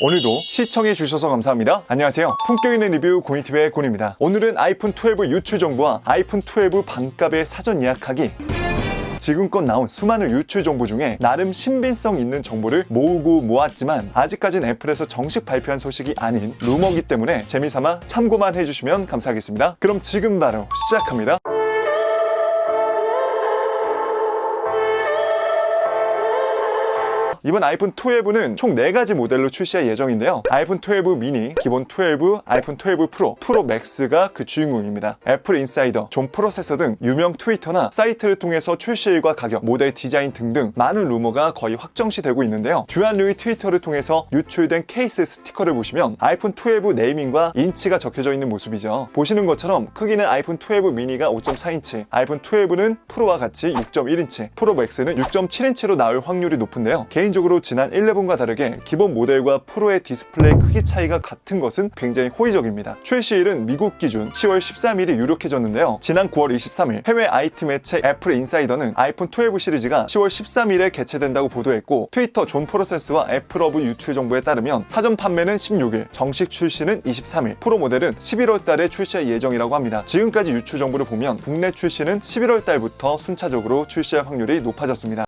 오늘도 시청해주셔서 감사합니다. 안녕하세요. 품격 있는 리뷰 고니티브의 곤입니다. 오늘은 아이폰 12 유출 정보와 아이폰 12 반값의 사전 예약하기, 지금껏 나온 수많은 유출 정보 중에 나름 신빙성 있는 정보를 모으고 모았지만 아직까지는 애플에서 정식 발표한 소식이 아닌 루머이기 때문에 재미삼아 참고만 해주시면 감사하겠습니다. 그럼 지금 바로 시작합니다. 이번 아이폰 12는 총 4가지 모델로 출시할 예정인데요. 아이폰 12 미니, 기본 12, 아이폰 12 프로, 프로 맥스가 그 주인공입니다. 애플 인사이더, 존 프로세서 등 유명 트위터나 사이트를 통해서 출시일과 가격, 모델 디자인 등등 많은 루머가 거의 확정시 되고 있는데요. 듀안루이 트위터를 통해서 유출된 케이스 스티커를 보시면 아이폰 12 네이밍과 인치가 적혀져 있는 모습이죠. 보시는 것처럼 크기는 아이폰 12 미니가 5.4인치, 아이폰 12는 프로와 같이 6.1인치, 프로 맥스는 6.7인치로 나올 확률이 높은데요. 개인적으로 지난 11과 다르게 기본 모델과 프로의 디스플레이 크기 차이가 같은 것은 굉장히 호의적입니다. 출시일은 미국 기준 10월 13일이 유력해졌는데요. 지난 9월 23일 해외 IT 매체 애플 인사이더는 아이폰 12 시리즈가 10월 13일에 개최된다고 보도했고, 트위터 존 프로세스와 애플허브 유출 정보에 따르면 사전 판매는 16일, 정식 출시는 23일, 프로 모델은 11월 달에 출시할 예정이라고 합니다. 지금까지 유출 정보를 보면 국내 출시는 11월 달부터 순차적으로 출시할 확률이 높아졌습니다.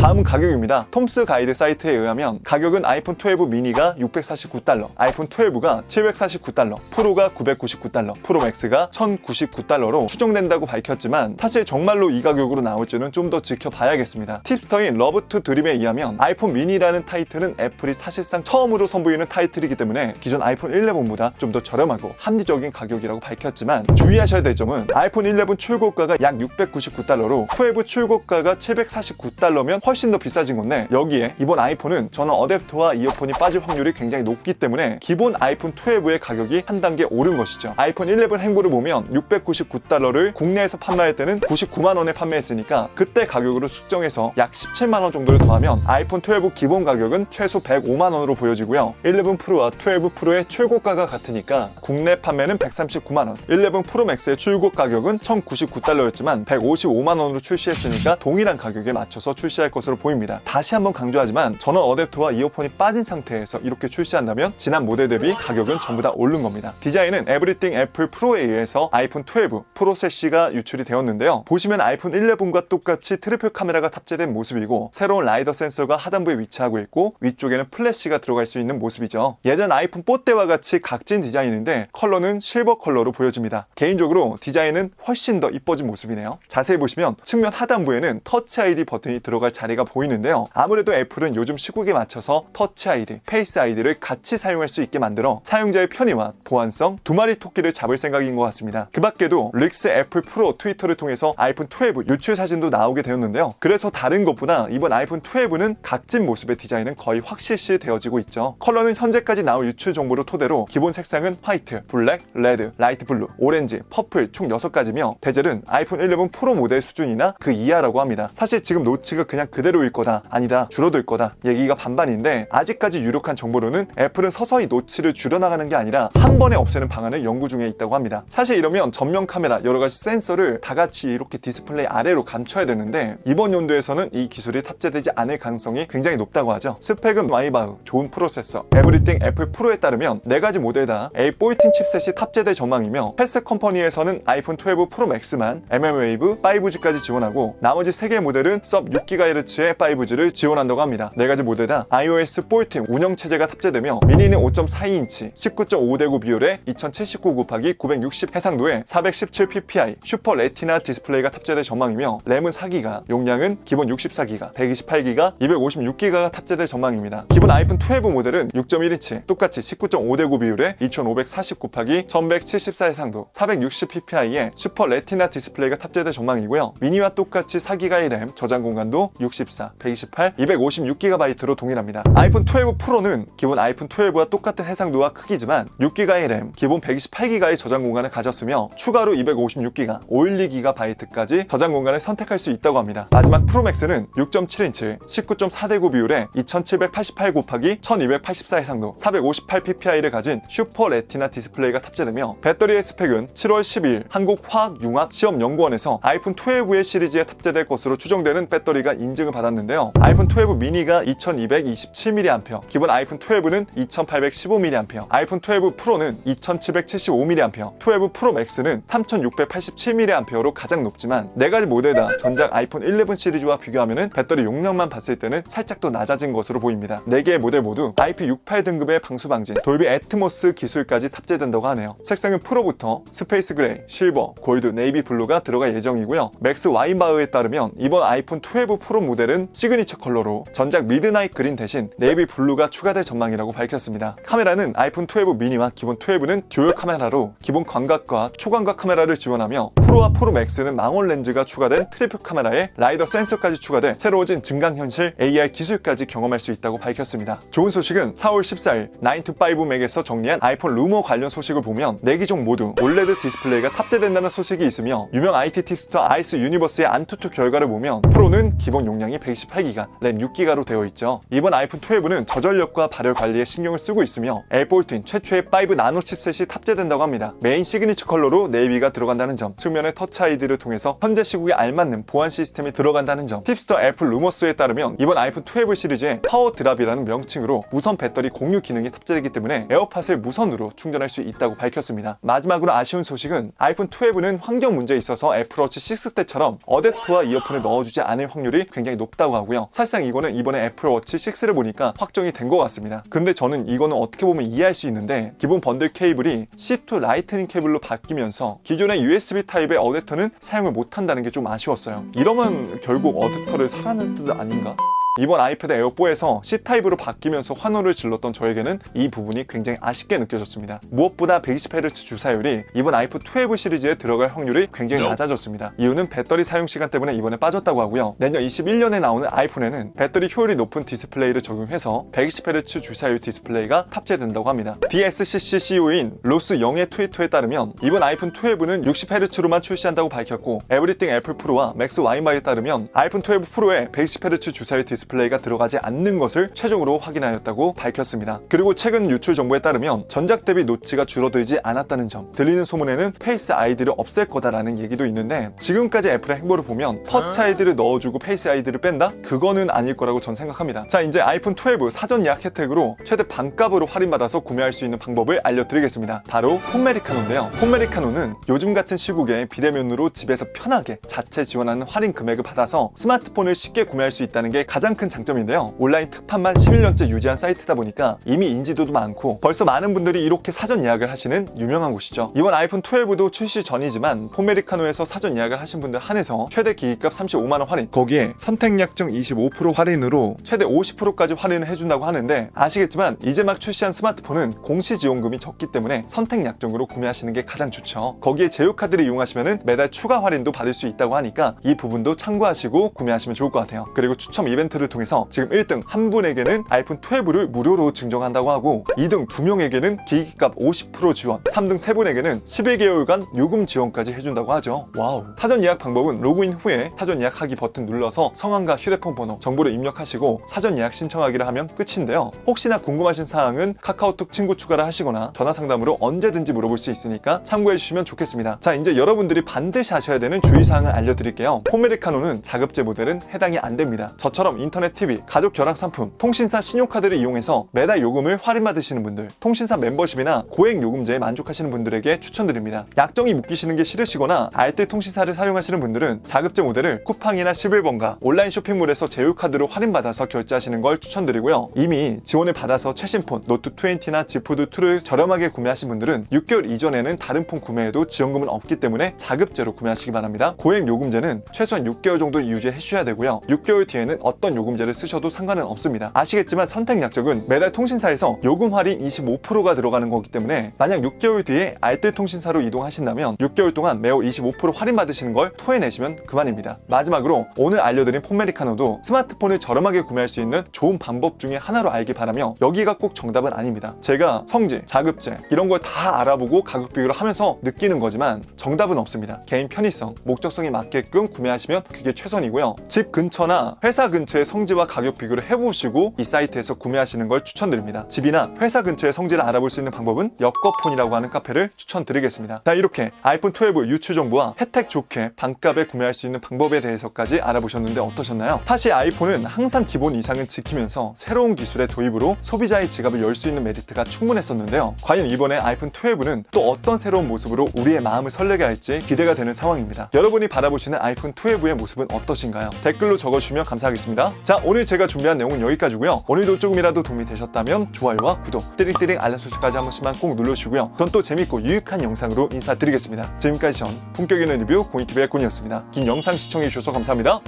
다음은 가격입니다. 톰스 가이드 사이트에 의하면 가격은 아이폰 12 미니가 $649, 아이폰 12가 $749, 프로가 $999, 프로 맥스가 $1099로 추정된다고 밝혔지만 사실 정말로 이 가격으로 나올지는 좀 더 지켜봐야겠습니다. 팁스터인 러브 투 드림에 의하면 아이폰 미니라는 타이틀은 애플이 사실상 처음으로 선보이는 타이틀이기 때문에 기존 아이폰 11보다 좀 더 저렴하고 합리적인 가격이라고 밝혔지만 주의하셔야 될 점은 아이폰 11 출고가가 약 $699로 12 출고가가 $749면 훨씬 더 비싸진 건데, 여기에 이번 아이폰은 전원 어댑터와 이어폰이 빠질 확률이 굉장히 높기 때문에 기본 아이폰 12의 가격이 한 단계 오른 것이죠. 아이폰 11 행보를 보면 $699를 국내에서 판매할 때는 99만 원에 판매했으니까 그때 가격으로 측정해서 약 17만 원 정도를 더하면 아이폰 12 기본 가격은 최소 105만 원으로 보여지고요. 11 프로와 12 프로의 출고가가 같으니까 국내 판매는 139만 원, 11 프로 맥스의 출고 가격은 $1099였지만 155만 원으로 출시했으니까 동일한 가격에 맞춰서 출시할 것으로 보입니다. 다시 한번 강조하지만 전원 어댑터와 이어폰이 빠진 상태에서 이렇게 출시한다면 지난 모델 대비 가격은 전부 다 오른 겁니다. 디자인은 에브리띵 애플 프로에 의해서 아이폰 12 프로 셋시가 유출이 되었는데요. 보시면 아이폰 11과 똑같이 트리플 카메라가 탑재된 모습이고, 새로운 라이더 센서가 하단부에 위치하고 있고 위쪽에는 플래시가 들어갈 수 있는 모습이죠. 예전 아이폰 4 때와 같이 각진 디자인인데 컬러는 실버 컬러로 보여집니다. 개인적으로 디자인은 훨씬 더 이뻐진 모습이네요. 자세히 보시면 측면 하단부에는 터치 아이디 버튼이 들어갈 자리가 보이는데요. 아무래도 애플은 요즘 시국에 맞춰서 터치 아이디, 페이스 아이디를 같이 사용할 수 있게 만들어 사용자의 편의와 보안성, 두 마리 토끼를 잡을 생각인 것 같습니다. 그 밖에도 릭스 애플 프로 트위터를 통해서 아이폰 12 유출 사진도 나오게 되었는데요. 그래서 다른 것보다 이번 아이폰 12는 각진 모습의 디자인은 거의 확실시 되어지고 있죠. 컬러는 현재까지 나온 유출 정보를 토대로 기본 색상은 화이트, 블랙, 레드, 라이트 블루, 오렌지, 퍼플 총 6가지며 베젤은 아이폰 11 프로 모델 수준이나 그 이하라고 합니다. 사실 지금 노치가 그냥 그대로일 거다, 아니다 줄어들 거다 얘기가 반반인데, 아직까지 유력한 정보로는 애플은 서서히 노치를 줄여나가는 게 아니라 한 번에 없애는 방안을 연구 중에 있다고 합니다. 사실 이러면 전면 카메라, 여러가지 센서를 다 같이 이렇게 디스플레이 아래로 감춰야 되는데 이번 연도에서는 이 기술이 탑재되지 않을 가능성이 굉장히 높다고 하죠. 스펙은 마이바흐, 좋은 프로세서, 에브리띵 애플 프로에 따르면 4가지 모델 다 A14 칩셋이 탑재될 전망이며 패스 컴퍼니에서는 아이폰 12 프로 맥스만 mmWave 5G까지 지원하고 나머지 3개의 모델은 sub 6GHz의 5G를 지원한다고 합니다. 4가지 모델 다 iOS 14 운영체제가 탑재되며 미니는 5.42인치 19.5대9 비율의 2079x960 해상도에 417ppi 슈퍼 레티나 디스플레이가 탑재될 전망이며 램은 4기가, 용량은 기본 64기가, 128기가, 256기가가 탑재될 전망입니다. 기본 아이폰 12 모델은 6.1인치 똑같이 19.5대9 비율의 2540x1174 해상도 460ppi의 슈퍼 레티나 디스플레이가 탑재될 전망이고요. 미니와 똑같이 4기가의 램, 저장 공간도 164, 128, 256GB로 동일합니다. 아이폰 12 프로는 기본 아이폰 12와 똑같은 해상도와 크기지만 6GB의 램, 기본 128GB의 저장 공간을 가졌으며 추가로 256GB, 512GB까지 저장 공간을 선택할 수 있다고 합니다. 마지막 프로맥스는 6.7인치, 19.4:9 비율에 2788 곱하기 1284 해상도, 458ppi를 가진 슈퍼 레티나 디스플레이가 탑재되며 배터리의 스펙은 7월 12일 한국화학융합시험연구원에서 아이폰 12의 시리즈에 탑재될 것으로 추정되는 배터리가 인증을 받았는데요. 아이폰 12 미니가 2227mAh, 기본 아이폰 12는 2815mAh, 아이폰 12 프로는 2775mAh, 12 프로 맥스는 3687mAh로 가장 높지만 4가지 모델 다 전작 아이폰 11 시리즈와 비교하면 배터리 용량만 봤을 때는 살짝 더 낮아진 것으로 보입니다. 4개의 모델 모두 IP68 등급의 방수 방지, 돌비 애트모스 기술까지 탑재된다고 하네요. 색상은 프로부터 스페이스 그레이, 실버, 골드, 네이비 블루가 들어갈 예정이고요. 맥스 와인바흐에 따르면 이번 아이폰 12 프로 모델은 시그니처 컬러로 전작 미드나잇 그린 대신 네이비 블루가 추가될 전망이라고 밝혔습니다. 카메라는 아이폰 12 미니와 기본 12는 듀얼 카메라로 기본 광각과 초광각 카메라를 지원하며 프로와 프로 맥스는 망원 렌즈가 추가된 트리플 카메라에 라이더 센서까지 추가돼 새로워진 증강현실 AR 기술까지 경험할 수 있다고 밝혔습니다. 좋은 소식은 4월 14일 9to5 맥에서 정리한 아이폰 루머 관련 소식을 보면 4기종 모두 올레드 디스플레이가 탑재된다는 소식이 있으며 유명 IT 팁스터 아이스 유니버스의 안투투 결과를 보면 프로는 기본 용량이 128GB, 램 6GB로 되어 있죠. 이번 아이폰 12는 저전력과 발열 관리에 신경을 쓰고 있으며 L14 최초의 5 나노 칩셋이 탑재된다고 합니다. 메인 시그니처 컬러로 네이비가 들어간다는 점, 측면의 터치 아이디를 통해서 현재 시국에 알맞는 보안 시스템이 들어간다는 점, 팁스터 애플 루머스에 따르면 이번 아이폰 12 시리즈에 파워 드랍이라는 명칭으로 무선 배터리 공유 기능이 탑재되기 때문에 에어팟을 무선으로 충전할 수 있다고 밝혔습니다. 마지막으로 아쉬운 소식은 아이폰 12는 환경 문제에 있어서 애플워치 6 때처럼 어댑터와 이어폰을 넣어주지 않을 확률이 굉장히 높다고 하고요. 사실상 이거는 이번에 애플워치 6를 보니까 확정이 된 것 같습니다. 근데 저는 이거는 어떻게 보면 이해할 수 있는데 기본 번들 케이블이 C2 라이트닝 케이블로 바뀌면서 기존의 USB 타입의 어댑터는 사용을 못한다는 게 좀 아쉬웠어요. 이러면 결국 어댑터를 사라는 뜻 아닌가? 이번 아이패드 에어4에서 C타입으로 바뀌면서 환호를 질렀던 저에게는 이 부분이 굉장히 아쉽게 느껴졌습니다. 무엇보다 120Hz 주사율이 이번 아이폰 12 시리즈에 들어갈 확률이 굉장히 낮아졌습니다. 이유는 배터리 사용 시간 때문에 이번에 빠졌다고 하고요. 내년 21년에 나오는 아이폰에는 배터리 효율이 높은 디스플레이를 적용해서 120Hz 주사율 디스플레이가 탑재된다고 합니다. DSCC CEO인 로스 영의 트위터에 따르면 이번 아이폰 12는 60Hz로만 출시한다고 밝혔고 에브리띵 애플 프로와 맥스 와인바에 따르면 아이폰 12 프로에 120Hz 주사율 디스플레이가 들어가지 않는 것을 최종으로 확인하였다고 밝혔습니다. 그리고 최근 유출 정보에 따르면 전작 대비 노치가 줄어들지 않았다는 점, 들리는 소문에는 페이스 아이디를 없앨 거다라는 얘기도 있는데 지금까지 애플의 행보를 보면 터치 아이디를 넣어주고 페이스 아이디를 뺀다? 그거는 아닐 거라고 전 생각합니다. 자, 이제 아이폰 12 사전 예약 혜택으로 최대 반값으로 할인받아서 구매할 수 있는 방법을 알려드리겠습니다. 바로 폰메리카노인데요. 폰메리카노는 요즘 같은 시국에 비대면으로 집에서 편하게 자체 지원하는 할인 금액을 받아서 스마트폰을 쉽게 구매할 수 있다는 게 가장 큰 장점인데요. 온라인 특판만 11년째 유지한 사이트다 보니까 이미 인지도도 많고 벌써 많은 분들이 이렇게 사전 예약을 하시는 유명한 곳이죠. 이번 아이폰 12도 출시 전이지만 폰메리카노에서 사전 예약을 하신 분들 한해서 최대 기기값 35만원 할인, 거기에 선택약정 25% 할인으로 최대 50%까지 할인을 해준다고 하는데 아시겠지만 이제 막 출시한 스마트폰은 공시지원금이 적기 때문에 선택약정으로 구매하시는 게 가장 좋죠. 거기에 제휴카드를 이용하시면 매달 추가 할인도 받을 수 있다고 하니까 이 부분도 참고하시고 구매하시면 좋을 것 같아요. 그리고 추첨 이벤트를 통해서 지금 1등 한 분에게는 아이폰 12를 무료로 증정한다고 하고 2등 2명에게는 기기값 50% 지원, 3등 3분에게는 11개월간 요금 지원까지 해준다고 하죠. 와우. 사전 예약 방법은 로그인 후에 사전 예약하기 버튼 눌러서 성함과 휴대폰 번호, 정보를 입력하시고 사전 예약 신청하기를 하면 끝인데요. 혹시나 궁금하신 사항은 카카오톡 친구 추가를 하시거나 전화 상담으로 언제든지 물어볼 수 있으니까 참고해 주시면 좋겠습니다. 자, 이제 여러분들이 반드시 하셔야 되는 주의사항을 알려드릴게요. 폰메리카노는 자급제 모델은 해당이 안 됩니다. 저처럼 인터넷 TV, 가족 결합 상품, 통신사 신용카드를 이용해서 매달 요금을 할인받으시는 분들, 통신사 멤버십이나 고액 요금제에 만족하시는 분들에게 추천드립니다. 약정이 묶이시는 게 싫으시거나 알뜰 통신사를 사용하시는 분들은 자급제 모델을 쿠팡이나 11번가 온라인 쇼핑몰에서 제휴카드로 할인받아서 결제하시는 걸 추천드리고요. 이미 지원을 받아서 최신폰 노트20나 지포드2를 저렴하게 구매하신 분들은 6개월 이전에는 다른 폰 구매에도 지원금은 없기 때문에 자급제로 구매하시기 바랍니다. 고액 요금제는 최소한 6개월 정도 유지해 주셔야 되고요. 6개월 뒤에는 어떤 요금제를 쓰셔도 상관은 없습니다. 아시겠지만 선택 약정은 매달 통신사에서 요금 할인 25%가 들어가는 거기 때문에 만약 6개월 뒤에 알뜰 통신사로 이동하신다면 6개월 동안 매월 25% 할인 받으시는 걸 토해내시면 그만입니다. 마지막으로 오늘 알려드린 폰메리카노도 스마트폰을 저렴하게 구매할 수 있는 좋은 방법 중에 하나로 알기 바라며 여기가 꼭 정답은 아닙니다. 제가 성질, 자급제 이런 걸 다 알아보고 가격 비교를 하면서 느끼는 거지만 정답은 없습니다. 개인 편의성, 목적성에 맞게끔 구매하시면 그게 최선이고요. 집 근처나 회사 근처의 성질과 가격 비교를 해보시고 이 사이트에서 구매하시는 걸 추천드립니다. 집이나 회사 근처의 성질을 알아볼 수 있는 방법은 여거폰이라고 하는 카페를 추천드리겠습니다. 자, 이렇게 아이폰 12 유추 정보와 혜택 좋게 반값에 구매할 수 있는 방법에 대해서까지 알아보셨는데 어떠셨나요? 사실 아이폰은 항상 기본 이상은 지키면서 새로운 기술의 도입으로 소비자의 지갑을 열 수 있는 메리트가 충분했었는데요. 과연 이번에 아이폰 12는 또 어떤 새로운 모습으로 우리의 마음을 설레게 할지 기대가 되는 상황입니다. 여러분이 바라보시는 아이폰 12의 모습은 어떠신가요? 댓글로 적어주시면 감사하겠습니다. 자, 오늘 제가 준비한 내용은 여기까지고요. 오늘도 조금이라도 도움이 되셨다면 좋아요와 구독, 띠링띠링 알람 소식까지 한 번씩만 꼭 눌러주시고요. 전 또 재밌고 유익한 영상으로 인사드리겠습니다. 지금까지 전 품격 있는 리뷰 공이TV의 곤이었습니다. 긴 영상 시청해주셔서 감사합니다.